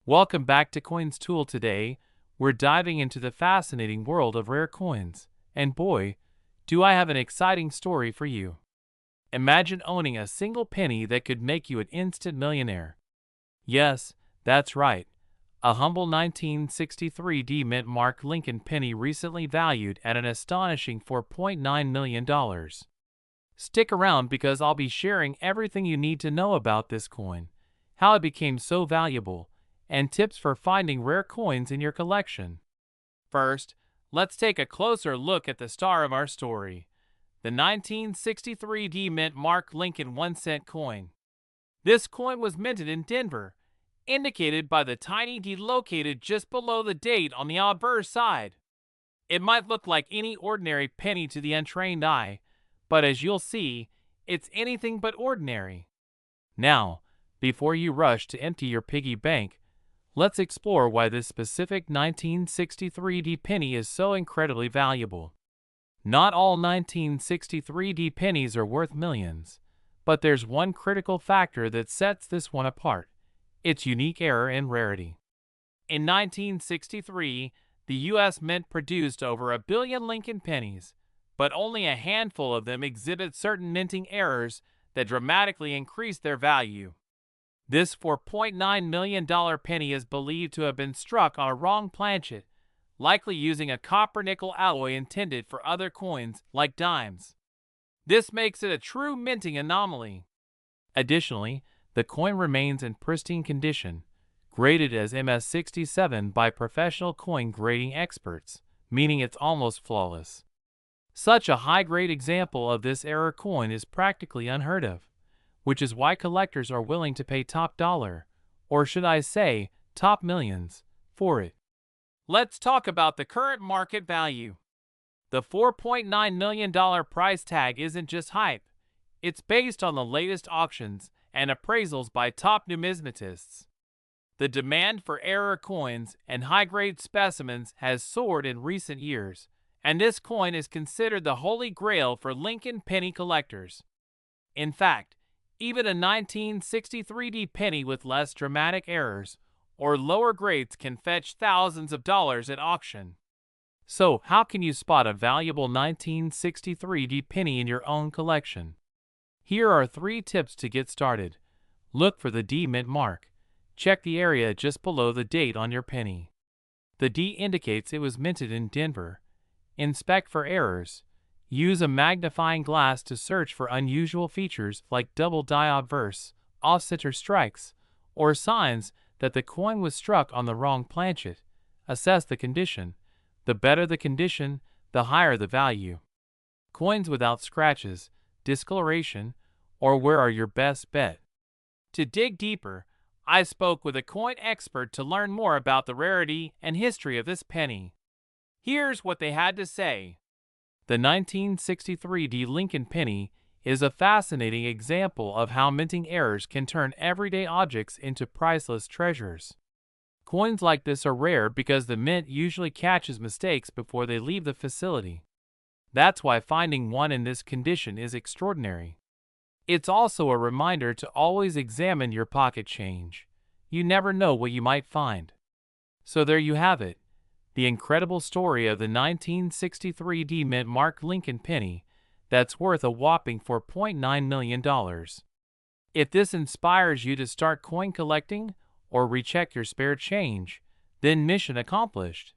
Welcome back to Coins Tool. Today, we're diving into the fascinating world of rare coins, and boy, do I have an exciting story for you. Imagine owning a single penny that could make you an instant millionaire. Yes, that's right. A humble 1963 D mint mark Lincoln penny recently valued at an astonishing $4.9 million. Stick around because I'll be sharing everything you need to know about this coin, how it became so valuable, and tips for finding rare coins in your collection. First, let's take a closer look at the star of our story, the 1963 D mint mark Lincoln 1-cent coin. This coin was minted in Denver, indicated by the tiny D located just below the date on the obverse side. It might look like any ordinary penny to the untrained eye, but as you'll see, it's anything but ordinary. Now, before you rush to empty your piggy bank, let's explore why this specific 1963 D penny is so incredibly valuable. Not all 1963 D pennies are worth millions, but there's one critical factor that sets this one apart: its unique error and rarity. In 1963, the U.S. Mint produced over 1 billion Lincoln pennies, but only a handful of them exhibit certain minting errors that dramatically increase their value. This $4.9 million penny is believed to have been struck on a wrong planchet, likely using a copper-nickel alloy intended for other coins like dimes. This makes it a true minting anomaly. Additionally, the coin remains in pristine condition, graded as MS67 by professional coin grading experts, meaning it's almost flawless. Such a high-grade example of this error coin is practically unheard of, which is why collectors are willing to pay top dollar, or should I say, top millions, for it. Let's talk about the current market value. The $4.9 million price tag isn't just hype. It's based on the latest auctions and appraisals by top numismatists. The demand for error coins and high-grade specimens has soared in recent years, and this coin is considered the holy grail for Lincoln penny collectors. In fact, even a 1963 D penny with less dramatic errors or lower grades can fetch thousands of dollars at auction. So, how can you spot a valuable 1963 D penny in your own collection? Here are 3 tips to get started. Look for the D mint mark. Check the area just below the date on your penny. The D indicates it was minted in Denver. Inspect for errors. Use a magnifying glass to search for unusual features like double die obverse, off-center strikes, or signs that the coin was struck on the wrong planchet. Assess the condition. The better the condition, the higher the value. Coins without scratches, discoloration, or wear are your best bet. To dig deeper, I spoke with a coin expert to learn more about the rarity and history of this penny. Here's what they had to say. The 1963 D Lincoln penny is a fascinating example of how minting errors can turn everyday objects into priceless treasures. Coins like this are rare because the mint usually catches mistakes before they leave the facility. That's why finding one in this condition is extraordinary. It's also a reminder to always examine your pocket change. You never know what you might find. So there you have it, the incredible story of the 1963 D mint mark Lincoln penny that's worth a whopping $4.9 million. If this inspires you to start coin collecting or recheck your spare change, then mission accomplished.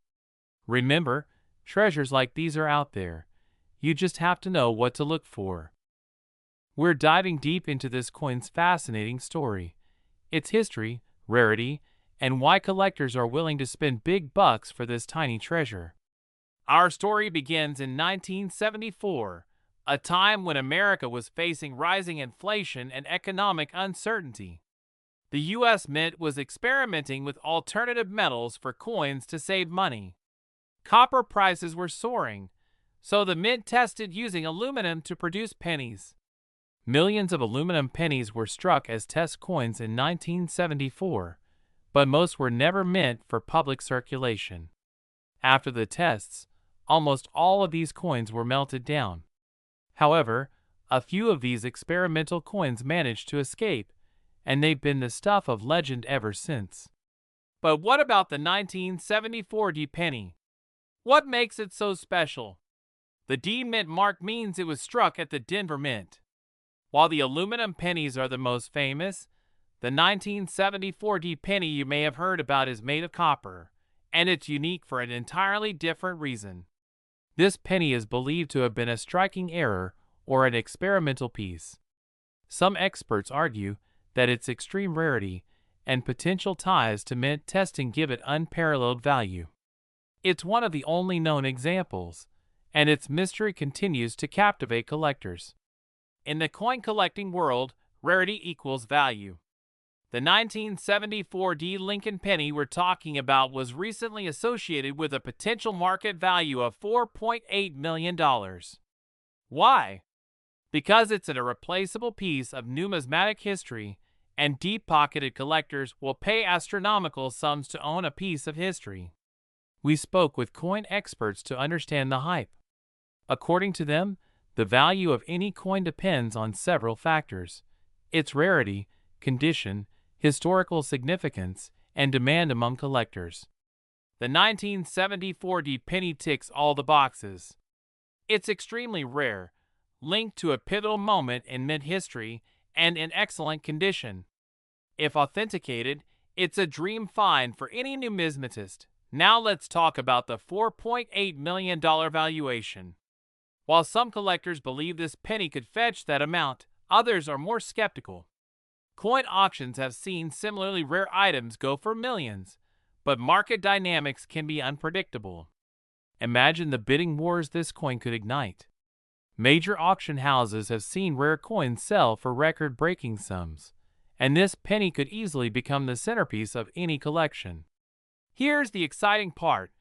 Remember, treasures like these are out there. You just have to know what to look for. We're diving deep into this coin's fascinating story, its history, rarity, and why collectors are willing to spend big bucks for this tiny treasure. Our story begins in 1974, a time when America was facing rising inflation and economic uncertainty. The U.S. Mint was experimenting with alternative metals for coins to save money. Copper prices were soaring, so the mint tested using aluminum to produce pennies. Millions of aluminum pennies were struck as test coins in 1974, but most were never meant for public circulation. After the tests, almost all of these coins were melted down. However, a few of these experimental coins managed to escape, and they've been the stuff of legend ever since. But what about the 1974 D penny? What makes it so special? The D Mint mark means it was struck at the Denver Mint. While the aluminum pennies are the most famous, the 1974 D penny you may have heard about is made of copper, and it's unique for an entirely different reason. This penny is believed to have been a striking error or an experimental piece. Some experts argue that its extreme rarity and potential ties to mint testing give it unparalleled value. It's one of the only known examples, and its mystery continues to captivate collectors. In the coin collecting world, rarity equals value. The 1974 D Lincoln penny we're talking about was recently associated with a potential market value of $4.8 million. Why? Because it's an irreplaceable piece of numismatic history, and deep-pocketed collectors will pay astronomical sums to own a piece of history. We spoke with coin experts to understand the hype. According to them, the value of any coin depends on several factors: its rarity, condition, historical significance, and demand among collectors. The 1974 D penny ticks all the boxes. It's extremely rare, linked to a pivotal moment in mint history, and in excellent condition. If authenticated, it's a dream find for any numismatist. Now let's talk about the $4.8 million valuation. While some collectors believe this penny could fetch that amount, others are more skeptical. Coin auctions have seen similarly rare items go for millions, but market dynamics can be unpredictable. Imagine the bidding wars this coin could ignite. Major auction houses have seen rare coins sell for record-breaking sums, and this penny could easily become the centerpiece of any collection. Here's the exciting part: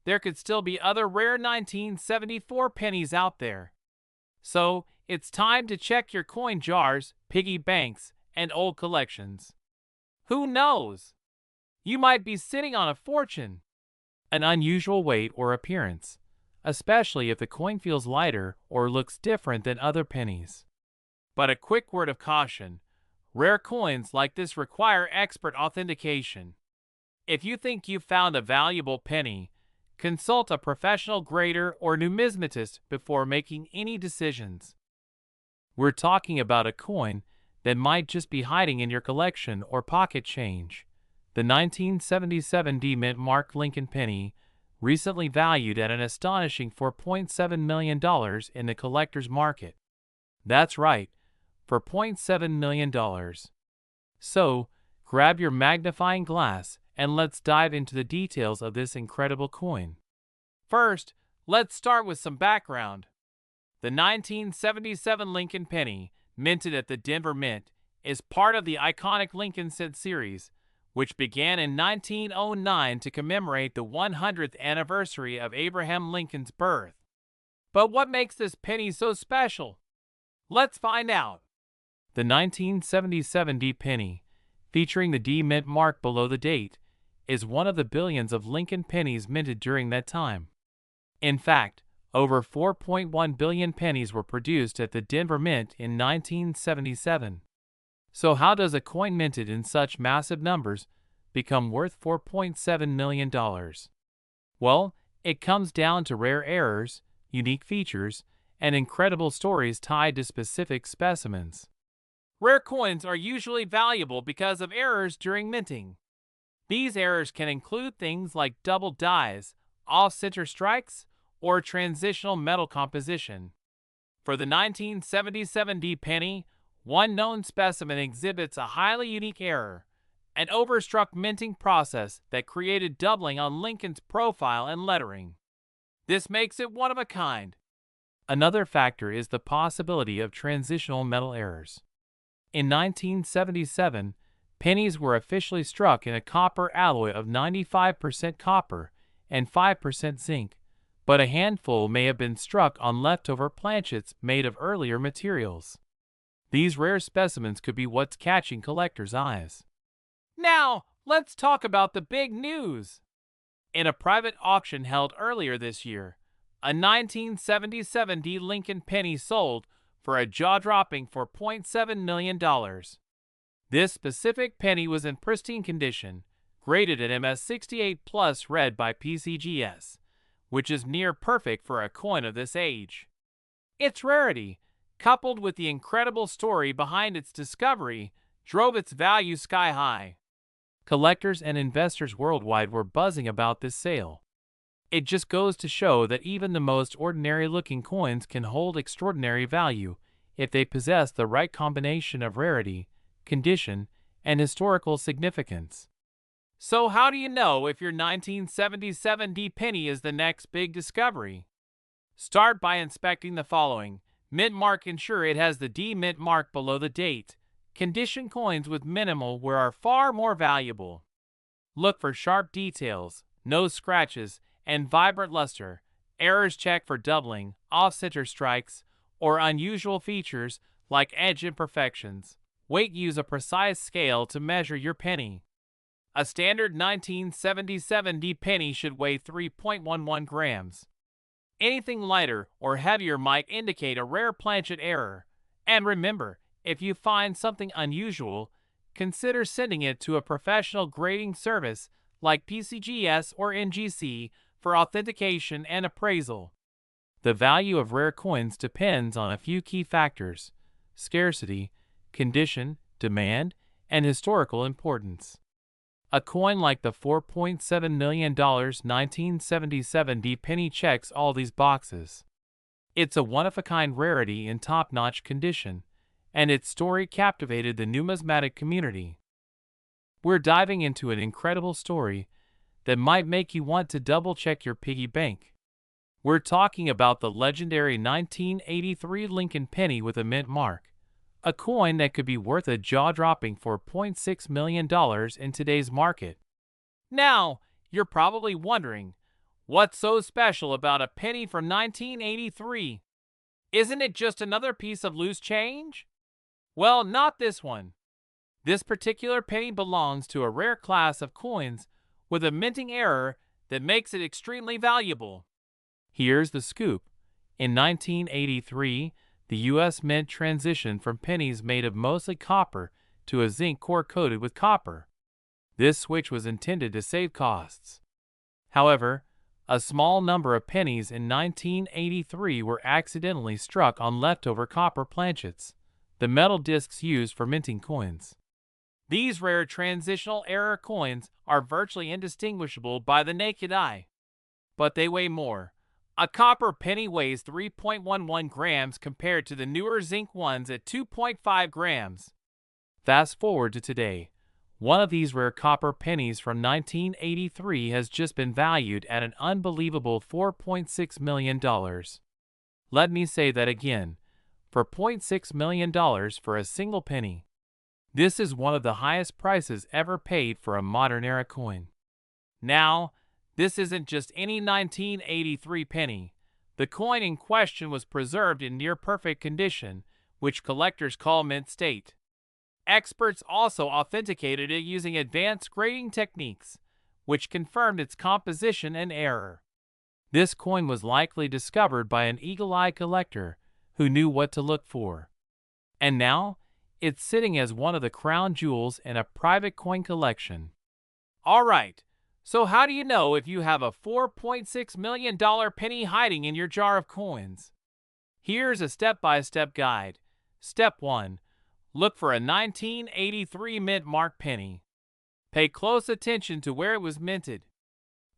there could still be other rare 1974 pennies out there. So, it's time to check your coin jars, piggy banks, and old collections. Who knows? You might be sitting on a fortune. An unusual weight or appearance, especially if the coin feels lighter or looks different than other pennies. But a quick word of caution: rare coins like this require expert authentication. If you think you've found a valuable penny, consult a professional grader or numismatist before making any decisions. We're talking about a coin that might just be hiding in your collection or pocket change. The 1977 D Mint mark Lincoln penny, recently valued at an astonishing $4.7 million in the collector's market. That's right, for $0.7 million. So, grab your magnifying glass and let's dive into the details of this incredible coin. First, let's start with some background. The 1977 Lincoln penny, minted at the Denver Mint, is part of the iconic Lincoln Cent series, which began in 1909 to commemorate the 100th anniversary of Abraham Lincoln's birth. But what makes this penny so special? Let's find out. The 1977 D penny, featuring the D Mint mark below the date, is one of the billions of Lincoln pennies minted during that time. In fact, over 4.1 billion pennies were produced at the Denver Mint in 1977. So how does a coin minted in such massive numbers become worth $4.7 million? Well, it comes down to rare errors, unique features, and incredible stories tied to specific specimens. Rare coins are usually valuable because of errors during minting. These errors can include things like double dies, off-center strikes, or transitional metal composition. For the 1977 D penny, one known specimen exhibits a highly unique error, an overstruck minting process that created doubling on Lincoln's profile and lettering. This makes it one of a kind. Another factor is the possibility of transitional metal errors. In 1977, pennies were officially struck in a copper alloy of 95% copper and 5% zinc, but a handful may have been struck on leftover planchets made of earlier materials. These rare specimens could be what's catching collectors' eyes. Now, let's talk about the big news. In a private auction held earlier this year, a 1977 D Lincoln penny sold for a jaw-dropping $4.7 million. This specific penny was in pristine condition, graded at MS68 plus read by PCGS, which is near perfect for a coin of this age. Its rarity, coupled with the incredible story behind its discovery, drove its value sky high. Collectors and investors worldwide were buzzing about this sale. It just goes to show that even the most ordinary-looking coins can hold extraordinary value if they possess the right combination of rarity, condition, and historical significance. So how do you know if your 1977 D penny is the next big discovery? Start by inspecting the following. Mint mark: ensure it has the D mint mark below the date. Condition: coins with minimal wear are far more valuable. Look for sharp details, no scratches, and vibrant luster. Errors: check for doubling, off-center strikes, or unusual features like edge imperfections. Weight: use a precise scale to measure your penny. A standard 1977 D penny should weigh 3.11 grams. Anything lighter or heavier might indicate a rare planchet error. And remember, if you find something unusual, consider sending it to a professional grading service like PCGS or NGC for authentication and appraisal. The value of rare coins depends on a few key factors: scarcity, condition, demand, and historical importance. A coin like the $4.7 million 1977 D penny checks all these boxes. It's a one-of-a-kind rarity in top-notch condition, and its story captivated the numismatic community. We're diving into an incredible story that might make you want to double-check your piggy bank. We're talking about the legendary 1983 Lincoln penny with a mint mark, a coin that could be worth a jaw-dropping $4.6 million in today's market. Now, you're probably wondering, what's so special about a penny from 1983? Isn't it just another piece of loose change? Well, not this one. This particular penny belongs to a rare class of coins with a minting error that makes it extremely valuable. Here's the scoop. In 1983, the U.S. Mint transitioned from pennies made of mostly copper to a zinc core coated with copper. This switch was intended to save costs. However, a small number of pennies in 1983 were accidentally struck on leftover copper planchets, the metal discs used for minting coins. These rare transitional error coins are virtually indistinguishable by the naked eye. But they weigh more. A copper penny weighs 3.11 grams compared to the newer zinc ones at 2.5 grams. Fast forward to today. One of these rare copper pennies from 1983 has just been valued at an unbelievable $4.6 million. Let me say that again. $4.6 million for a single penny. This is one of the highest prices ever paid for a modern-era coin. Now, this isn't just any 1983 penny. The coin in question was preserved in near-perfect condition, which collectors call mint state. Experts also authenticated it using advanced grading techniques, which confirmed its composition and error. This coin was likely discovered by an eagle-eye collector who knew what to look for. And now, it's sitting as one of the crown jewels in a private coin collection. Alright, so how do you know if you have a $4.6 million penny hiding in your jar of coins? Here's a step-by-step guide. Step 1. Look for a 1983 mint mark penny. Pay close attention to where it was minted.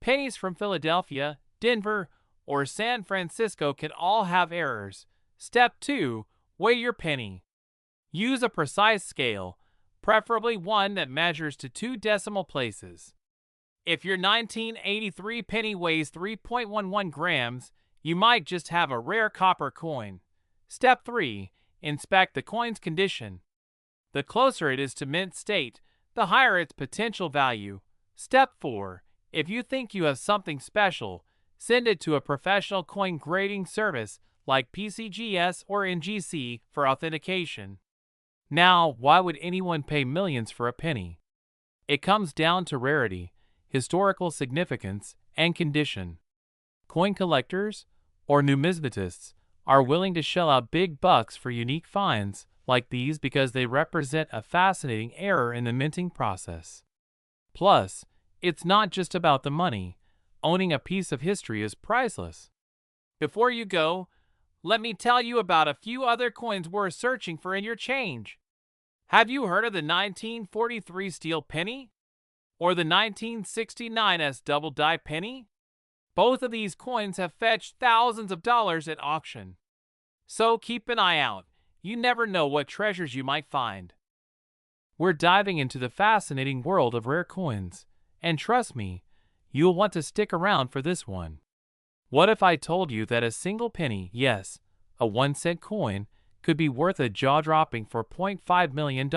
Pennies from Philadelphia, Denver, or San Francisco can all have errors. Step 2. Weigh your penny. Use a precise scale, preferably one that measures to 2 decimal places. If your 1983 penny weighs 3.11 grams, you might just have a rare copper coin. Step 3. Inspect the coin's condition. The closer it is to mint state, the higher its potential value. Step 4. If you think you have something special, send it to a professional coin grading service like PCGS or NGC for authentication. Now, why would anyone pay millions for a penny? It comes down to rarity, historical significance, and condition. Coin collectors, or numismatists, are willing to shell out big bucks for unique finds like these because they represent a fascinating era in the minting process. Plus, It's not just about the money. Owning a piece of history is priceless. Before you go, let me tell you about a few other coins worth searching for in your change. Have you heard of the 1943 steel penny? Or the 1969 double die penny? Both of these coins have fetched thousands of dollars at auction. So keep an eye out. You never know what treasures you might find. We're diving into the fascinating world of rare coins, and trust me, you'll want to stick around for this one. What if I told you that a single penny, yes, a 1-cent coin, could be worth a jaw-dropping $4.5 million?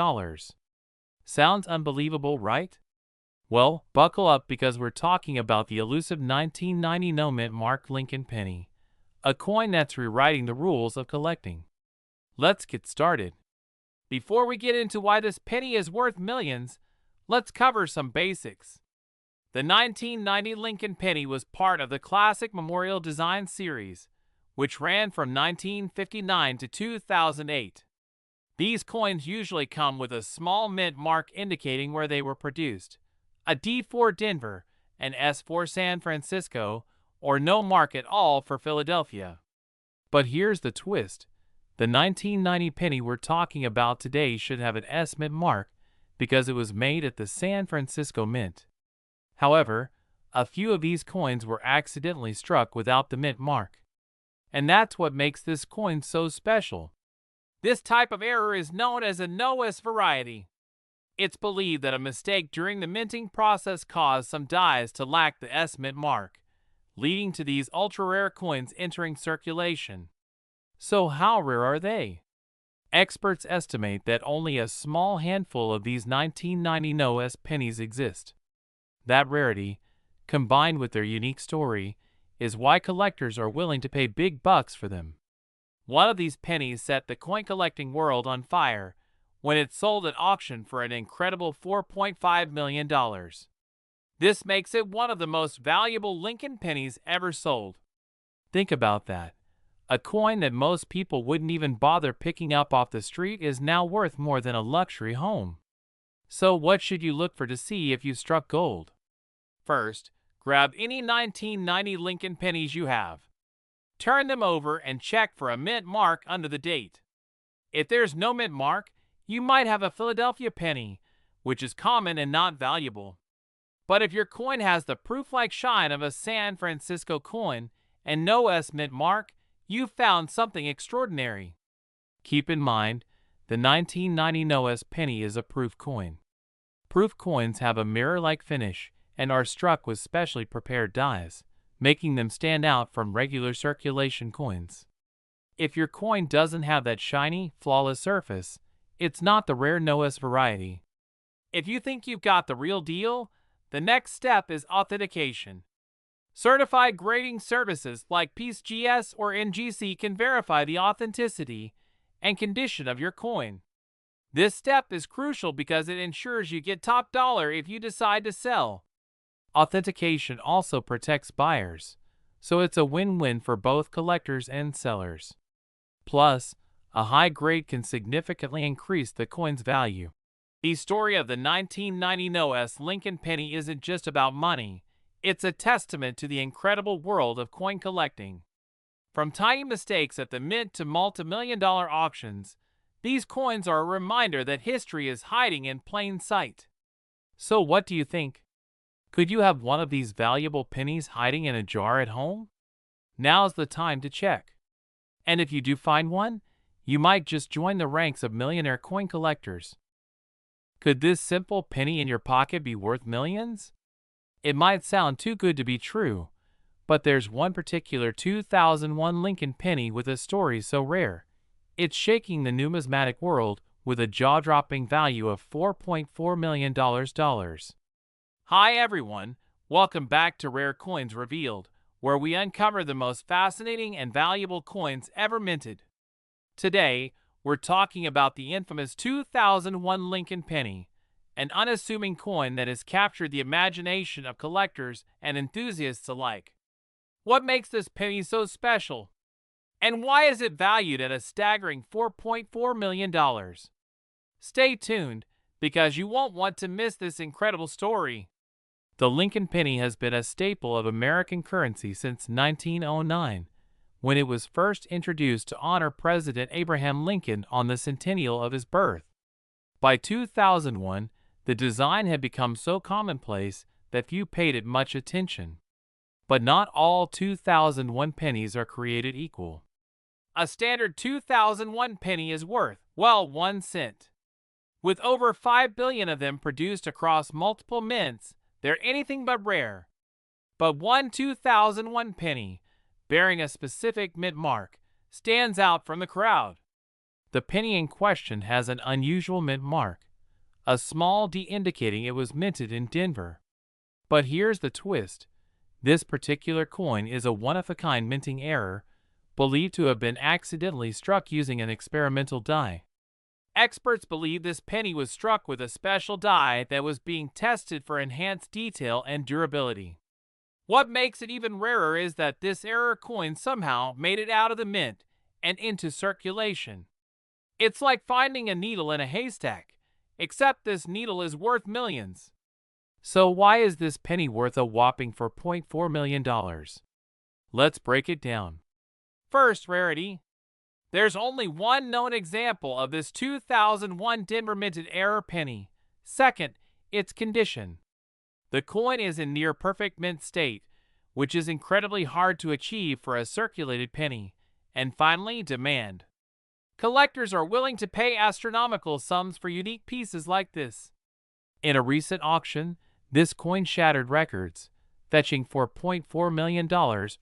Sounds unbelievable, right? Well, buckle up because we're talking about the elusive 1990 no-mint mark Lincoln penny, a coin that's rewriting the rules of collecting. Let's get started. Before we get into why this penny is worth millions, let's cover some basics. The 1990 Lincoln penny was part of the classic Memorial Design series, which ran from 1959 to 2008. These coins usually come with a small mint mark indicating where they were produced, a D for Denver, an S for San Francisco, or no mark at all for Philadelphia. But here's the twist. The 1990 penny we're talking about today should have an S mint mark because it was made at the San Francisco Mint. However, a few of these coins were accidentally struck without the mint mark. And that's what makes this coin so special. This type of error is known as a no-S variety. It's believed that a mistake during the minting process caused some dies to lack the S mint mark, leading to these ultra-rare coins entering circulation. So how rare are they? Experts estimate that only a small handful of these 1990 no-S pennies exist. That rarity, combined with their unique story, is why collectors are willing to pay big bucks for them. One of these pennies set the coin collecting world on fire when it sold at auction for an incredible $4.5 million. This makes it one of the most valuable Lincoln pennies ever sold. Think about that. A coin that most people wouldn't even bother picking up off the street is now worth more than a luxury home. So what should you look for to see if you struck gold? First, grab any 1990 Lincoln pennies you have. Turn them over and check for a mint mark under the date. If there's no mint mark, you might have a Philadelphia penny, which is common and not valuable. But if your coin has the proof-like shine of a San Francisco coin and no S mint mark, you've found something extraordinary. Keep in mind, the 1990 no-S penny is a proof coin. Proof coins have a mirror-like finish and are struck with specially prepared dies, making them stand out from regular circulation coins. If your coin doesn't have that shiny, flawless surface, it's not the rare no-S variety. If you think you've got the real deal, the next step is authentication. Certified grading services like PeaceGS or NGC can verify the authenticity and condition of your coin. This step is crucial because it ensures you get top dollar if you decide to sell. Authentication also protects buyers, so it's a win-win for both collectors and sellers. Plus, a high grade can significantly increase the coin's value. The story of the 1990 no-S Lincoln penny isn't just about money. It's a testament to the incredible world of coin collecting. From tiny mistakes at the mint to multi-million-dollar auctions, these coins are a reminder that history is hiding in plain sight. So what do you think? Could you have one of these valuable pennies hiding in a jar at home? Now's the time to check. And if you do find one, you might just join the ranks of millionaire coin collectors. Could this simple penny in your pocket be worth millions? It might sound too good to be true, but there's one particular 2001 Lincoln penny with a story so rare. It's shaking the numismatic world with a jaw-dropping value of $4.4 million. Hi everyone, welcome back to Rare Coins Revealed, where we uncover the most fascinating and valuable coins ever minted. Today, we're talking about the infamous 2001 Lincoln penny, an unassuming coin that has captured the imagination of collectors and enthusiasts alike. What makes this penny so special? And why is it valued at a staggering $4.4 million? Stay tuned, because you won't want to miss this incredible story. The Lincoln penny has been a staple of American currency since 1909, when it was first introduced to honor President Abraham Lincoln on the centennial of his birth. By 2001, the design had become so commonplace that few paid it much attention. But not all 2001 pennies are created equal. A standard 2001 penny is worth, well, 1 cent. With over 5 billion of them produced across multiple mints, they're anything but rare. But one 2001 penny, bearing a specific mint mark, stands out from the crowd. The penny in question has an unusual mint mark, a small D indicating it was minted in Denver. But here's the twist. This particular coin is a one-of-a-kind minting error, believed to have been accidentally struck using an experimental die. Experts believe this penny was struck with a special die that was being tested for enhanced detail and durability. What makes it even rarer is that this error coin somehow made it out of the mint and into circulation. It's like finding a needle in a haystack, except this needle is worth millions. So why is this penny worth a whopping $4.4 million? Let's break it down. First, rarity. There's only one known example of this 2001 Denver minted error penny. Second, its condition. The coin is in near perfect mint state, which is incredibly hard to achieve for a circulated penny. And finally, demand. Collectors are willing to pay astronomical sums for unique pieces like this. In a recent auction, this coin shattered records, fetching $4.4 million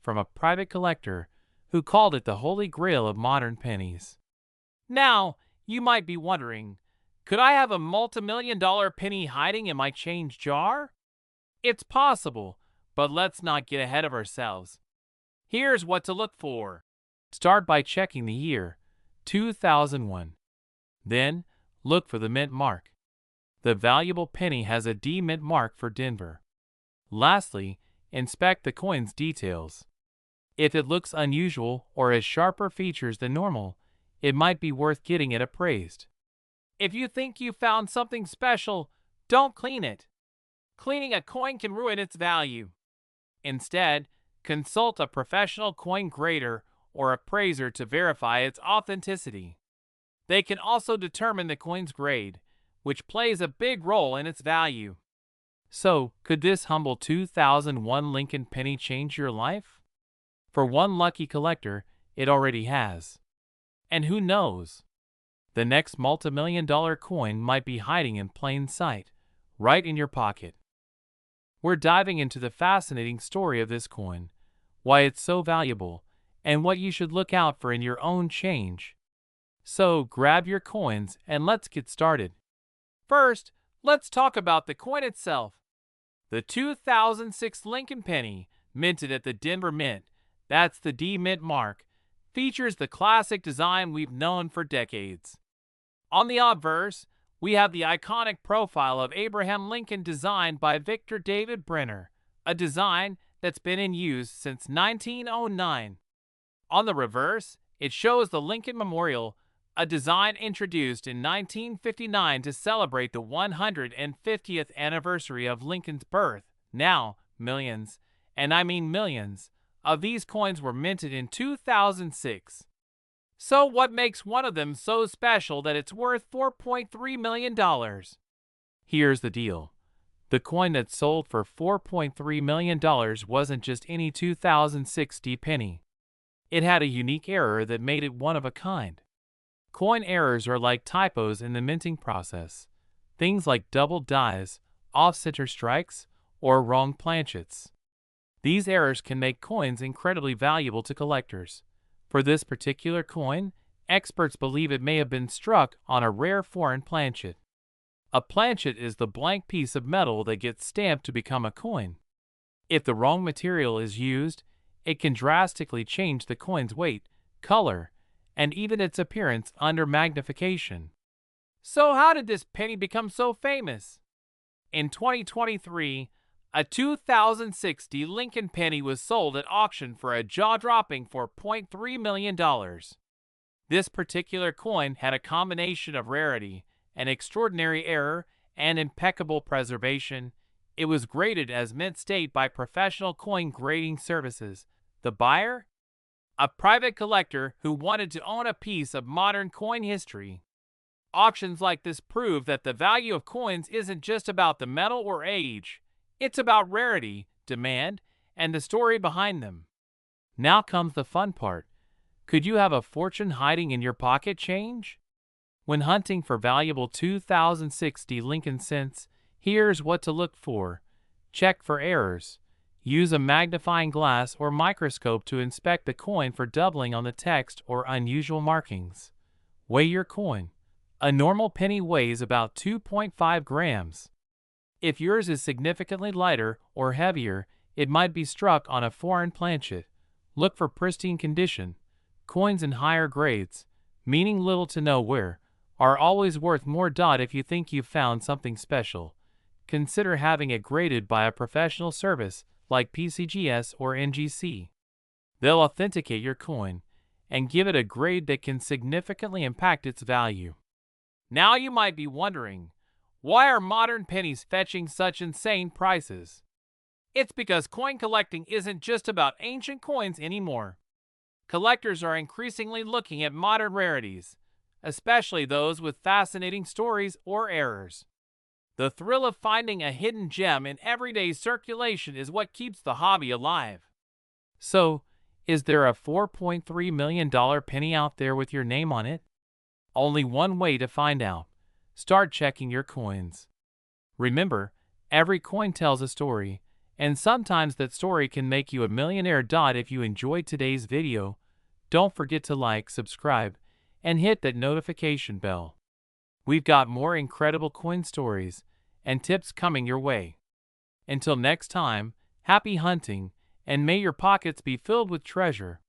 from a private collector who called it the holy grail of modern pennies. Now, you might be wondering, could I have a multi-million-dollar penny hiding in my change jar? It's possible, but let's not get ahead of ourselves. Here's what to look for. Start by checking the year, 2001. Then, look for the mint mark. The valuable penny has a D mint mark for Denver. Lastly, inspect the coin's details. If it looks unusual or has sharper features than normal, it might be worth getting it appraised. If you think you found something special, don't clean it. Cleaning a coin can ruin its value. Instead, consult a professional coin grader or appraiser to verify its authenticity. They can also determine the coin's grade, which plays a big role in its value. So, could this humble 2001 Lincoln penny change your life? For one lucky collector, it already has. And who knows? The next multi-million-dollar coin might be hiding in plain sight, right in your pocket. We're diving into the fascinating story of this coin, why it's so valuable, and what you should look out for in your own change. So, grab your coins and let's get started. First, let's talk about the coin itself. The 2006 Lincoln penny, minted at the Denver Mint, that's the D mint mark, features the classic design we've known for decades. On the obverse, we have the iconic profile of Abraham Lincoln designed by Victor David Brenner, a design that's been in use since 1909. On the reverse, it shows the Lincoln Memorial, a design introduced in 1959 to celebrate the 150th anniversary of Lincoln's birth. Now, millions, and I mean millions, of these coins were minted in 2006. So what makes one of them so special that it's worth $4.3 million? Here's the deal. The coin that sold for $4.3 million wasn't just any 2006 D penny. It had a unique error that made it one of a kind. Coin errors are like typos in the minting process. Things like double dies, off-center strikes, or wrong planchets. These errors can make coins incredibly valuable to collectors. For this particular coin, experts believe it may have been struck on a rare foreign planchet. A planchet is the blank piece of metal that gets stamped to become a coin. If the wrong material is used, it can drastically change the coin's weight, color, and even its appearance under magnification. So how did this penny become so famous? In 2023, a 2060 Lincoln penny was sold at auction for a jaw-dropping $4.3 million. This particular coin had a combination of rarity, an extraordinary error, and impeccable preservation, It was graded as mint state by professional coin grading services. The buyer? A private collector who wanted to own a piece of modern coin history. Auctions like this prove that the value of coins isn't just about the metal or age. It's about rarity, demand, and the story behind them. Now comes the fun part. Could you have a fortune hiding in your pocket change? When hunting for valuable 2060 Lincoln cents, here's what to look for. Check for errors. Use a magnifying glass or microscope to inspect the coin for doubling on the text or unusual markings. Weigh your coin. A normal penny weighs about 2.5 grams. If yours is significantly lighter or heavier, it might be struck on a foreign planchet. Look for pristine condition. Coins in higher grades, meaning little to no wear, are always worth more. If you think you've found something special, consider having it graded by a professional service like PCGS or NGC. They'll authenticate your coin and give it a grade that can significantly impact its value. Now you might be wondering, why are modern pennies fetching such insane prices? It's because coin collecting isn't just about ancient coins anymore. Collectors are increasingly looking at modern rarities, especially those with fascinating stories or errors. The thrill of finding a hidden gem in everyday circulation is what keeps the hobby alive. So, is there a $4.3 million penny out there with your name on it? Only one way to find out. Start checking your coins. Remember, every coin tells a story, and sometimes that story can make you a millionaire. If you enjoyed today's video, don't forget to like, subscribe, and hit that notification bell. We've got more incredible coin stories and tips coming your way. Until next time, happy hunting, and may your pockets be filled with treasure.